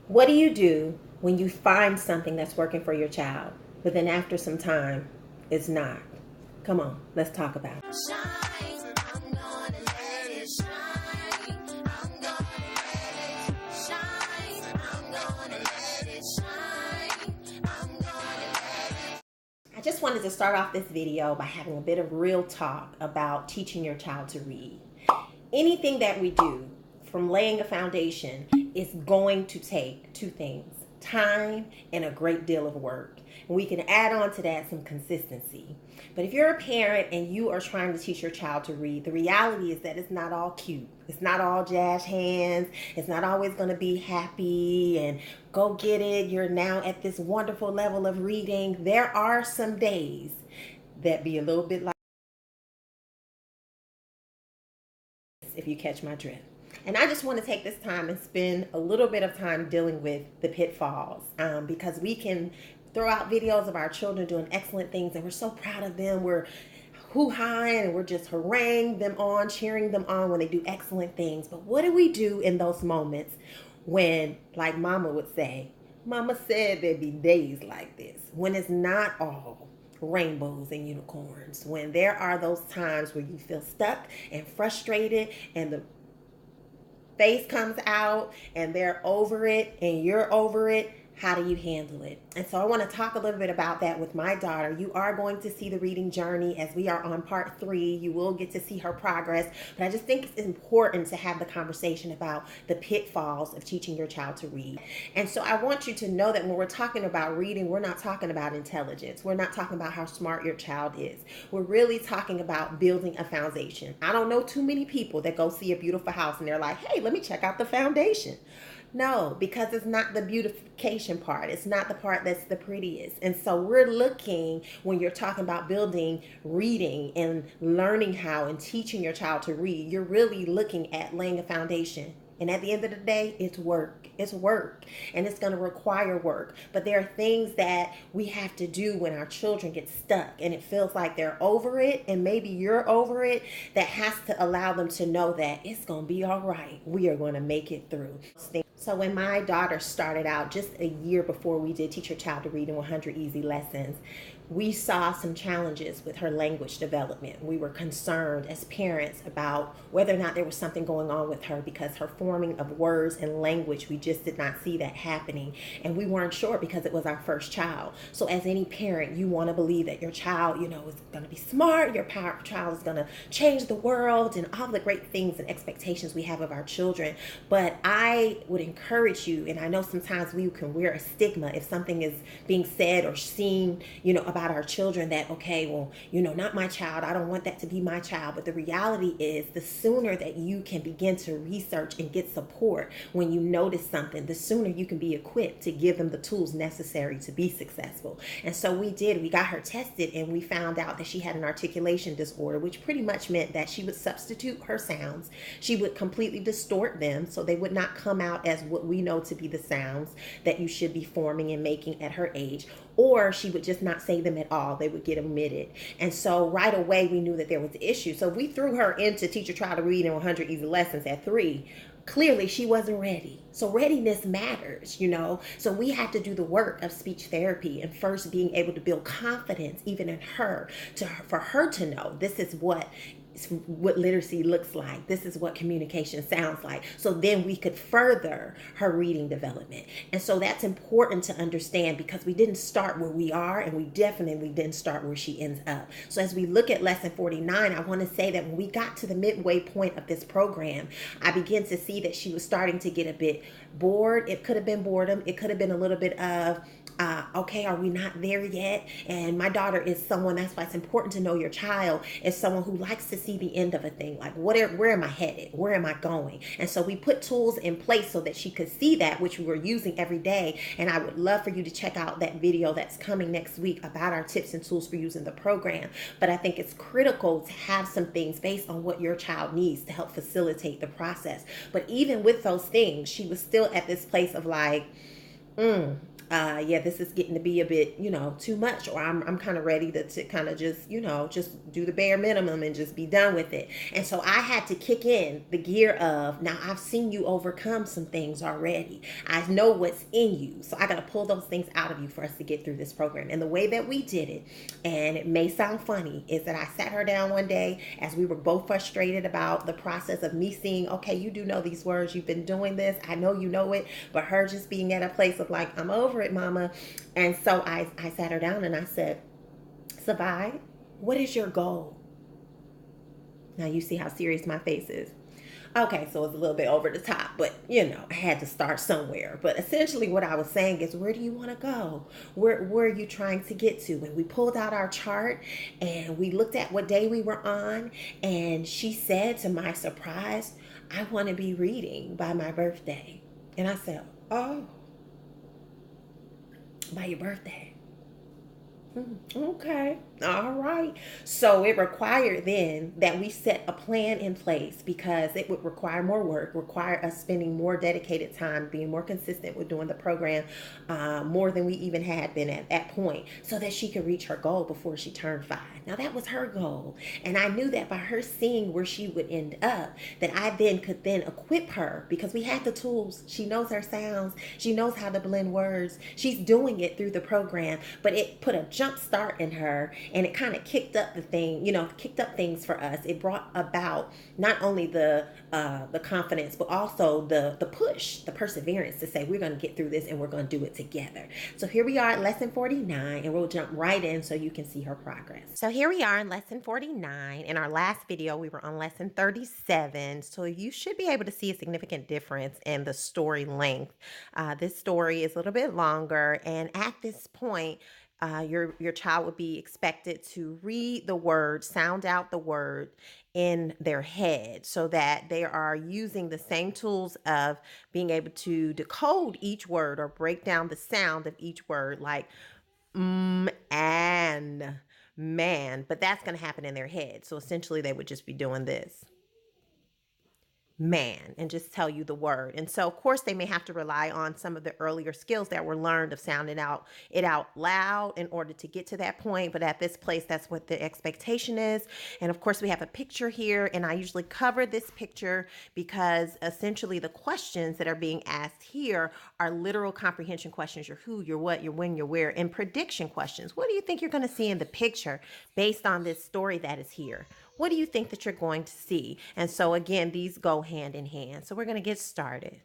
What do you do when you find something that's working for your child, but then after some time, it's not? Come on, let's talk about it. I just wanted to start off this video by having a bit of real talk about teaching your child to read. Anything that we do, from laying a foundation, is going to take two things: time and a great deal of work. And we can add on to that some consistency. But if you're a parent and you are trying to teach your child to read, the reality is that it's not all cute. It's not all jazz hands. It's not always going to be happy and go get it. You're now at this wonderful level of reading. There are some days that be a little bit like, if you catch my drift. And I just want to take this time and spend a little bit of time dealing with the pitfalls, because we can throw out videos of our children doing excellent things and we're so proud of them. We're hoo-haing and we're just haranguing them on, cheering them on when they do excellent things. But what do we do in those moments when, like Mama would say, Mama said there'd be days like this, when it's not all rainbows and unicorns, when there are those times where you feel stuck and frustrated and the face comes out and they're over it and you're over it? How do you handle it? And so I want to talk a little bit about that with my daughter. You are going to see the reading journey as we are on part 3. You will get to see her progress. But I just think it's important to have the conversation about the pitfalls of teaching your child to read. And so I want you to know that when we're talking about reading, we're not talking about intelligence. We're not talking about how smart your child is. We're really talking about building a foundation. I don't know too many people that go see a beautiful house and they're like, hey, let me check out the foundation. No, because it's not the beautification part. It's not the part that's the prettiest. And so we're looking, when you're talking about building reading and learning how and teaching your child to read, you're really looking at laying a foundation. And at the end of the day, it's work. It's work. And it's going to require work. But there are things that we have to do when our children get stuck and it feels like they're over it and maybe you're over it, that has to allow them to know that it's going to be all right. We are going to make it through. So when my daughter started out, just a year before we did Teach Your Child to Read in 100 Easy Lessons, we saw some challenges with her language development. We were concerned as parents about whether or not there was something going on with her, because her forming of words and language, we just did not see that happening. And we weren't sure because it was our first child. So as any parent, you want to believe that your child, is going to be smart, your child is going to change the world, and all the great things and expectations we have of our children. But I would encourage you, and I know sometimes we can wear a stigma if something is being said or seen, about our children, that, okay, well, not my child. I don't want that to be my child. But the reality is, the sooner that you can begin to research and get support when you notice something, the sooner you can be equipped to give them the tools necessary to be successful. And so we got her tested, and we found out that she had an articulation disorder, which pretty much meant that she would substitute her sounds. She would completely distort them so they would not come out as what we know to be the sounds that you should be forming and making at her age, or she would just not say them at all. They would get omitted. And so right away we knew that there was an issue. So we threw her into Teach Your Child to Read in 100 Easy Lessons at 3. Clearly she wasn't ready. So readiness matters, So we had to do the work of speech therapy and first being able to build confidence even in her, for her to know this is what literacy looks like. This is what communication sounds like. So then we could further her reading development. And so that's important to understand, because we didn't start where we are, and we definitely didn't start where she ends up. So as we look at lesson 49, I want to say that when we got to the midway point of this program, I began to see that she was starting to get a bit bored. It could have been boredom. It could have been a little bit of, okay, are we not there yet? And my daughter is someone, that's why it's important to know your child, is someone who likes to see the end of a thing. Like, where am I headed? Where am I going? And so we put tools in place so that she could see that, which we were using every day. And I would love for you to check out that video that's coming next week about our tips and tools for using the program. But I think it's critical to have some things based on what your child needs to help facilitate the process. But even with those things, she was still at this place of like, yeah, this is getting to be a bit, too much, or I'm kind of ready to kind of just, just do the bare minimum and just be done with it. And so I had to kick in the gear of, now I've seen you overcome some things already. I know what's in you. So I got to pull those things out of you for us to get through this program. And the way that we did it, and it may sound funny, is that I sat her down one day as we were both frustrated about the process of me seeing, okay, you do know these words, you've been doing this, I know you know it, but her just being at a place of like, I'm over it, mama. And so I sat her down and I said, Savai, what is your goal? Now you see how serious my face is. Okay, so it's a little bit over the top, but I had to start somewhere. But essentially what I was saying is, where do you want to go? Where are you trying to get to? And we pulled out our chart and we looked at what day we were on. And she said, to my surprise, I want to be reading by my birthday. And I said, oh, by your birthday. Okay. All right. So it required then that we set a plan in place, because it would require more work, require us spending more dedicated time, being more consistent with doing the program, more than we even had been at that point, so that she could reach her goal before she turned 5. Now that was her goal. And I knew that by her seeing where she would end up, that I then could then equip her, because we had the tools. She knows her sounds. She knows how to blend words. She's doing it through the program, but it put a jump start in her, and it kind of kicked up the thing, kicked up things for us. It brought about not only the confidence, but also the push, the perseverance to say, we're going to get through this and we're going to do it together. So here we are at lesson 49, and we'll jump right in so you can see her progress. So here we are in lesson 49. In our last video, we were on lesson 37. So you should be able to see a significant difference in the story length. This story is a little bit longer, and at this point, your child would be expected to read the word, sound out the word in their head, so that they are using the same tools of being able to decode each word or break down the sound of each word, like and man, but that's going to happen in their head. So essentially they would just be doing this. Man, and just tell you the word. And so of course they may have to rely on some of the earlier skills that were learned of sounding it out loud in order to get to that point. But at this place, that's what the expectation is. And of course we have a picture here, and I usually cover this picture because essentially the questions that are being asked here are literal comprehension questions. Your who, your what, your when, your where, and prediction questions. What do you think you're going to see in the picture based on this story that is here? What do you think that you're going to see? And so again, these go hand in hand. So we're going to get started.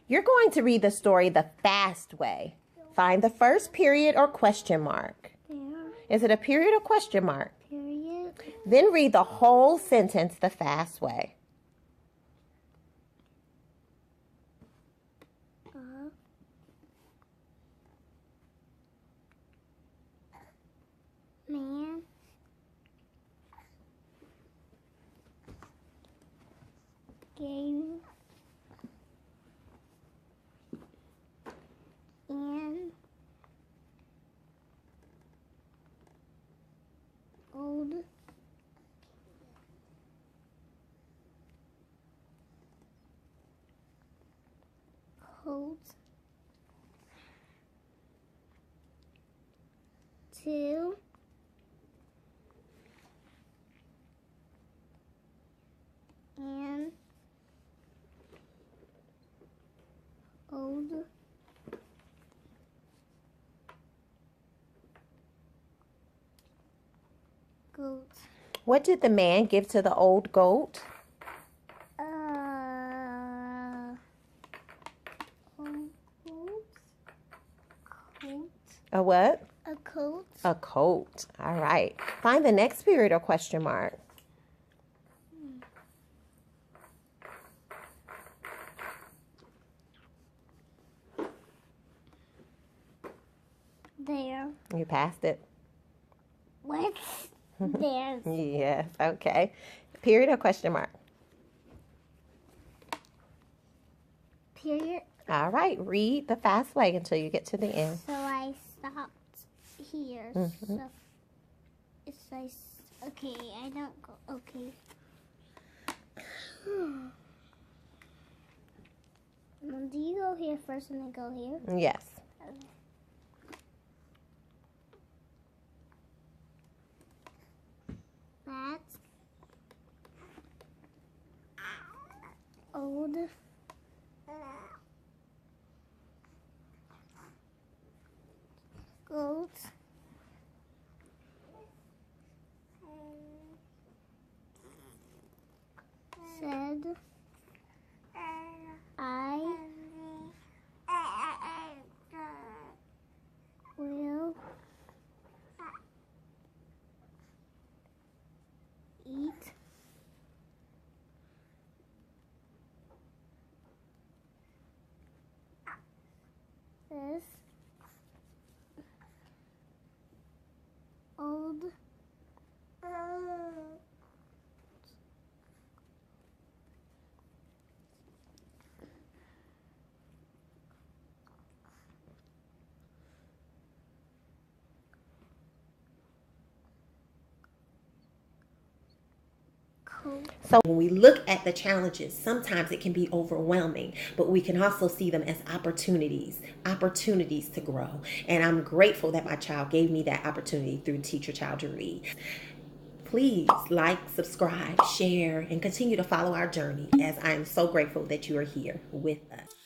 You're going to read the story the fast way. Find the first period or question mark. There. Is it a period or question mark? Period. Then read the whole sentence the fast way. Man. Game. And old coat to and old goat. What did the man give to the old goat? Coat. A what? A coat. A coat. All right. Find the next period or question mark. There. You passed it. What? There's. Yes. Okay. Period or question mark? Period. All right. Read the fast way until you get to the end. So I stopped here. Mm-hmm. So it's like, okay, I don't go. Okay. Do you go here first and then go here? Yes. Okay. Fat. Old. Goat. Said. I will eat this old coat. So when we look at the challenges, sometimes it can be overwhelming, but we can also see them as opportunities to grow. And I'm grateful that my child gave me that opportunity through Teach Your Child to Read. Please like, subscribe, share, and continue to follow our journey, as I am so grateful that you are here with us.